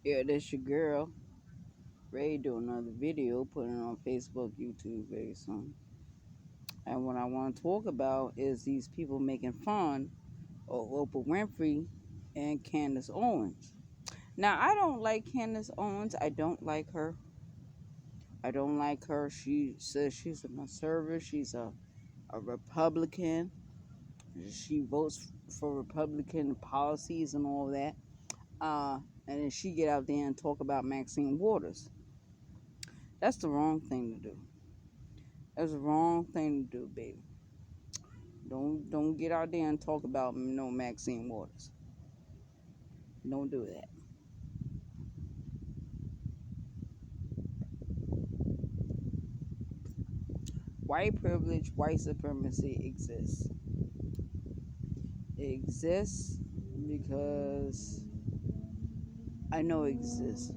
Yeah, that's your girl. Ray do another video, putting it on Facebook, YouTube very soon. And what I want to talk about is these people making fun of Oprah Winfrey and Candace Owens. Now, I don't like Candace Owens. I don't like her. I don't like her. She says she's a conservative. She's a Republican. She votes for Republican policies and all that. And then she get out there and talk about Maxine Waters. That's the wrong thing to do. That's the wrong thing to do, baby. Don't get out there and talk about no Maxine Waters. Don't do that. White privilege, white supremacy exists. It exists because I know it exists.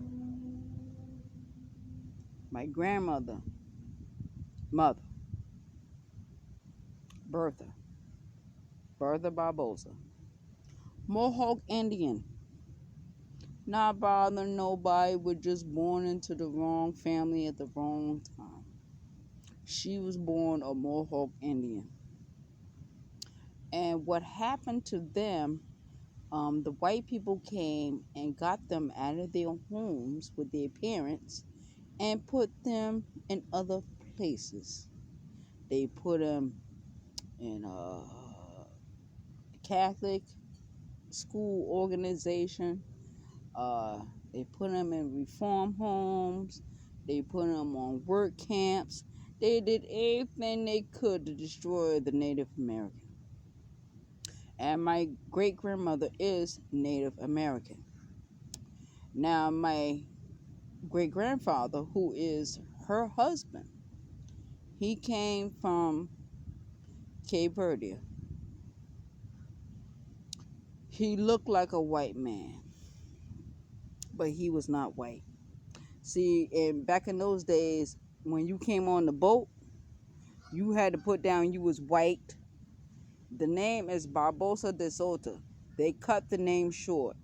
My grandmother, mother, Bertha, Bertha Barbosa, Mohawk Indian, not bothering nobody, was just born into the wrong family at the wrong time. She was born a Mohawk Indian. And what happened to them, the white people came and got them out of their homes with their parents and put them in other places. They put them in a Catholic school organization. Uh, they put them in reform homes. They put them on work camps. They did everything they could to destroy the Native American. And my great grandmother is Native American. Now, my great grandfather, who is her husband, he came from Cape Verde. He looked like a white man, but he was not white. See, and back in those days, when you came on the boat, you had to put down you was white. The name is Barbosa de Soto. They cut the name short.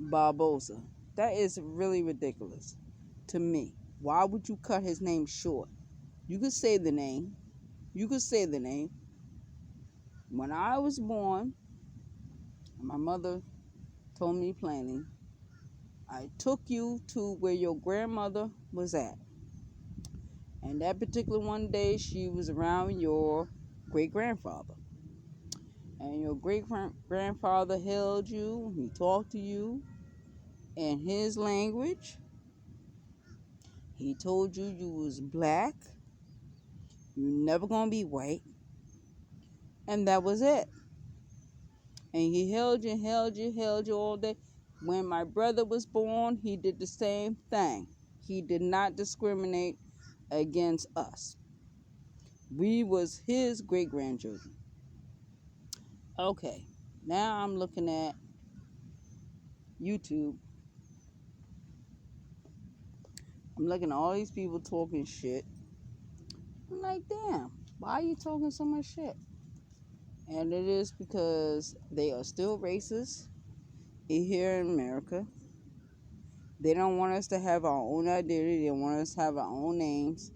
Barbosa. That is really ridiculous to me. Why would you cut his name short? You could say the name. You could say the name. When I was born, my mother told me plainly, I took you to where your grandmother was at. And that particular one day, she was around your great grandfather. And your great grandfather held you, he talked to you in his language. He told you you was black, you never gonna be white, and that was it. And he held you all day. When my brother was born, he did the same thing. He did not discriminate against us. We was his great grandchildren. Okay, now I'm looking at YouTube. I'm looking at all these people talking shit. I'm like, damn, why are you talking so much shit? And it is because they are still racist here in America. They don't want us to have our own identity. They want us to have our own names.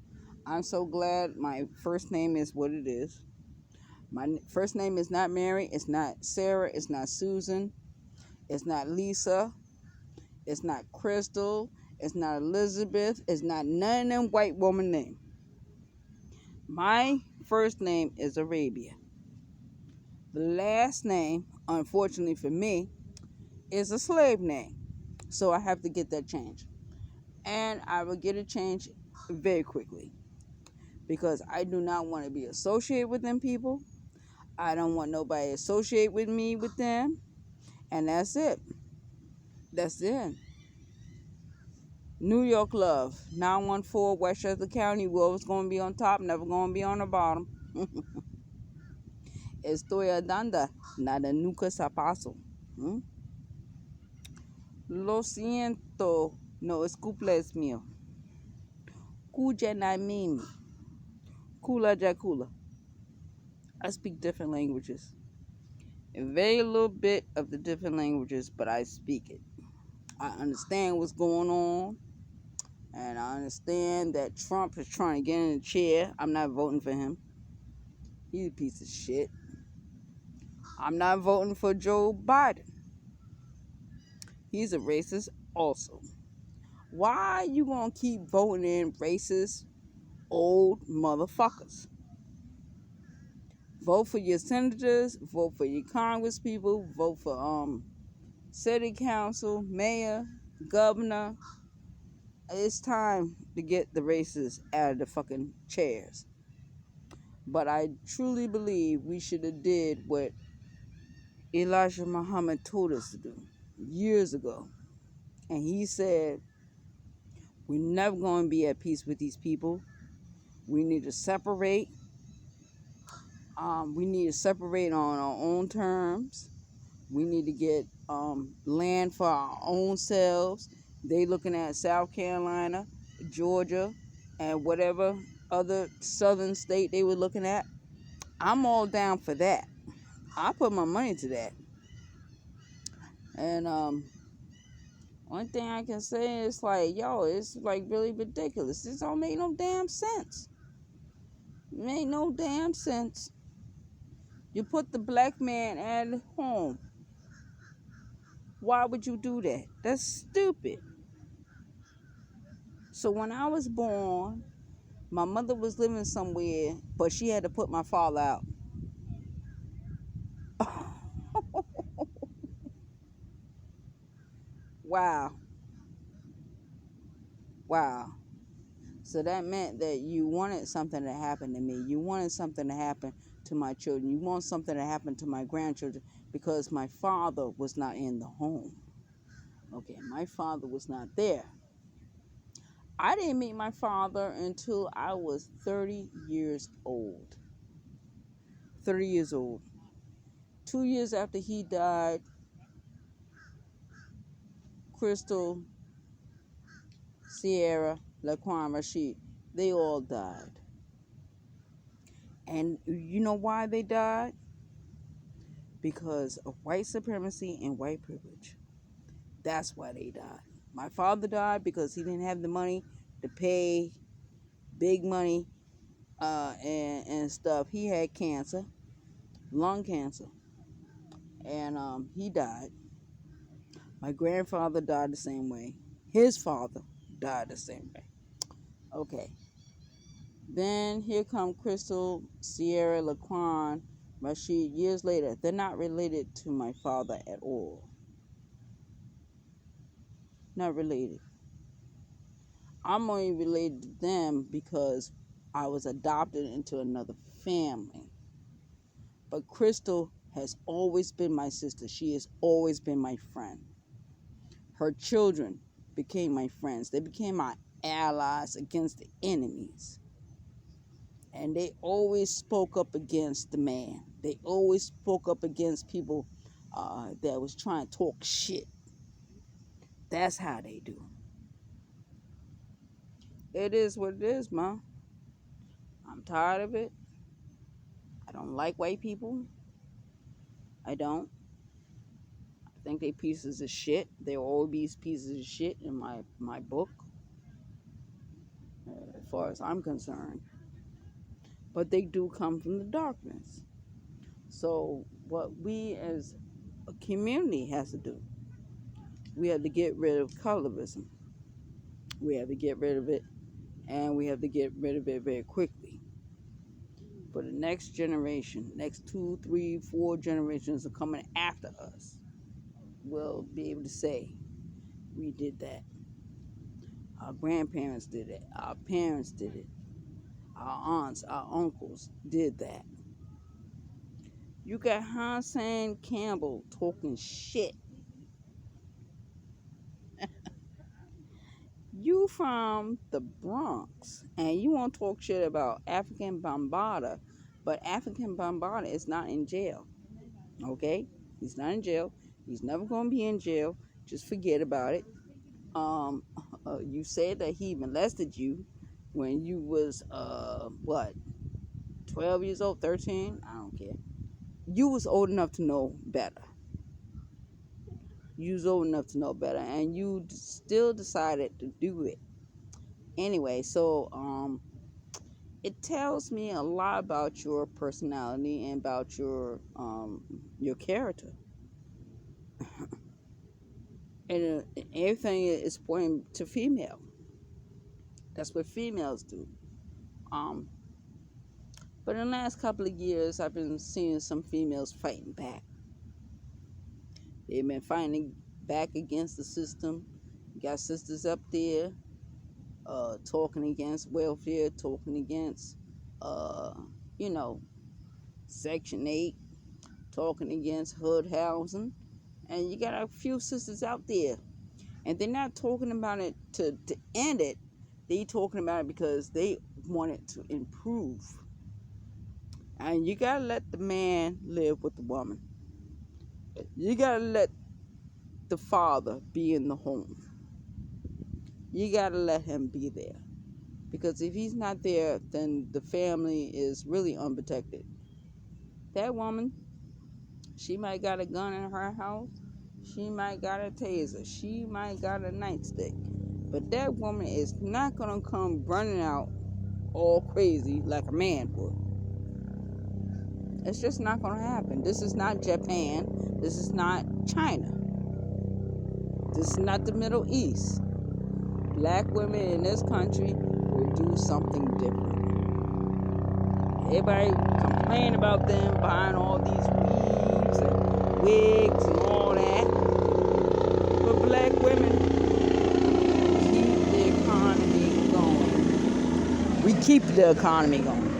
I'm so glad my first name is what it is. My first name is not Mary. It's not Sarah. It's not Susan. It's not Lisa. It's not Crystal. It's not Elizabeth. It's not none of them white woman names. My first name is Arabia. The last name, unfortunately for me, is a slave name. So I have to get that changed. And I will get it changed very quickly. Because I do not want to be associated with them people. I don't want nobody to associate with me with them. And that's it. That's it. New York love. 914 Westchester County. We're always going to be on top, never going to be on the bottom. Estoy andando. Nada nunca se pasó. Lo siento. No es cumpleaños mío. Kuja na mimi. Kula jakula. I speak different languages. A very little bit of the different languages, but I speak it. I understand what's going on, and I understand that Trump is trying to get in the chair. I'm not voting for him. He's a piece of shit. I'm not voting for Joe Biden. He's a racist also. Why you gonna keep voting in racist old motherfuckers? Vote for your senators, vote for your congress people, vote for city council, mayor, governor. It's time to get the racists out of the fucking chairs. But I truly believe we should have did what Elijah Muhammad told us to do years ago. And he said, we're never going to be at peace with these people. We need to separate. We need to separate on our own terms. We need to get land for our own selves. They looking at South Carolina, Georgia, and whatever other southern state they were looking at. I'm all down for that. I put my money to that. And one thing I can say is like, yo, it's like really ridiculous. This don't make no damn sense. It make no damn sense. You put the black man at home. Why would you do that? That's stupid. So when I was born, my mother was living somewhere, but she had to put my father out. Wow. Wow. So that meant that you wanted something to happen to me. You wanted something to happen to my children. You want something to happen to my grandchildren because my father was not in the home. Okay, my father was not there. I didn't meet my father until I was 30 years old. 30 years old. 2 years after he died, Crystal, Sierra, Laquan, Rashid, they all died. And you know why they died? Because of white supremacy and white privilege. That's why they died. My father died because he didn't have the money to pay big money and stuff. He had cancer, lung cancer, and he died. My grandfather died the same way. His father died the same way. Okay. Then here come Crystal, Sierra, Laquan, Rashid. Years later, they're not related to my father at all. Not related. I'm only related to them because I was adopted into another family. But Crystal has always been my sister. She has always been my friend. Her children became my friends. They became my allies against the enemies. And they always spoke up against the man. They always spoke up against people that was trying to talk shit. That's how they do. It is what it is, ma. I'm tired of it. I don't like white people. I don't. I think they pieces of shit. They'll all be pieces of shit in my book, as far as I'm concerned. But they do come from the darkness. So what we as a community has to do, we have to get rid of colorism. We have to get rid of it, and we have to get rid of it very quickly. For the next generation, next 2, 3, 4 generations are coming after us, will be able to say, we did that. Our grandparents did it. Our parents did it. Our aunts, our uncles did that. You got Hassan Campbell talking shit. You from the Bronx and you want to talk shit about African Bambaataa, but African Bambaataa is not in jail. Okay? He's not in jail. He's never going to be in jail. Just forget about it. You said that he molested you when you was 12 years old, 13? I don't care. You was old enough to know better. You was old enough to know better, and you still decided to do it anyway. So it tells me a lot about your personality and about your character, and everything is pointing to female. That's what females do. Um, but in the last couple of years, I've been seeing some females fighting back. They've been fighting back against the system. You got sisters up there talking against welfare, talking against, uh, you know, Section 8, talking against HUD housing. And you got a few sisters out there. And they're not talking about it to end it. They talking about it because they want it to improve. And you got to let the man live with the woman. You got to let the father be in the home. You got to let him be there. Because if he's not there, then the family is really unprotected. That woman, she might got a gun in her house. She might got a taser. She might got a nightstick. But that woman is not going to come running out all crazy like a man would. It's just not going to happen. This is not Japan. This is not China. This is not the Middle East. Black women in this country will do something different. Everybody complain about them buying all these weaves and wigs and all that. But black women keep the economy going. We keep the economy going.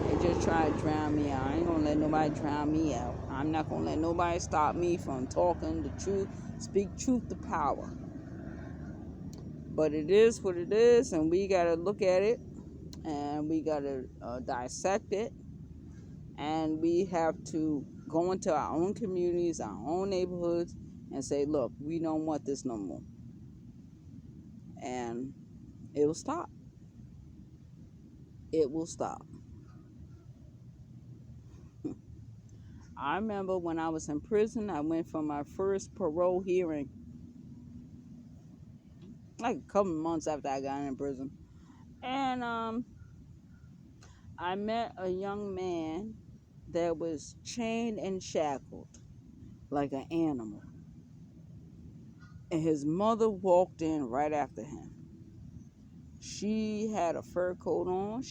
They just try to drown me out. I ain't gonna let nobody drown me out. I'm not gonna let nobody stop me from talking the truth. Speak truth to power. But it is what it is, and we gotta look at it, and we gotta dissect it, and we have to go into our own communities, our own neighborhoods, and say, look, we don't want this no more. And it will stop. It will stop. I remember when I was in prison, I went for my first parole hearing, like a couple months after I got in prison. And I met a young man that was chained and shackled like an animal. And his mother walked in right after him. She had a fur coat on.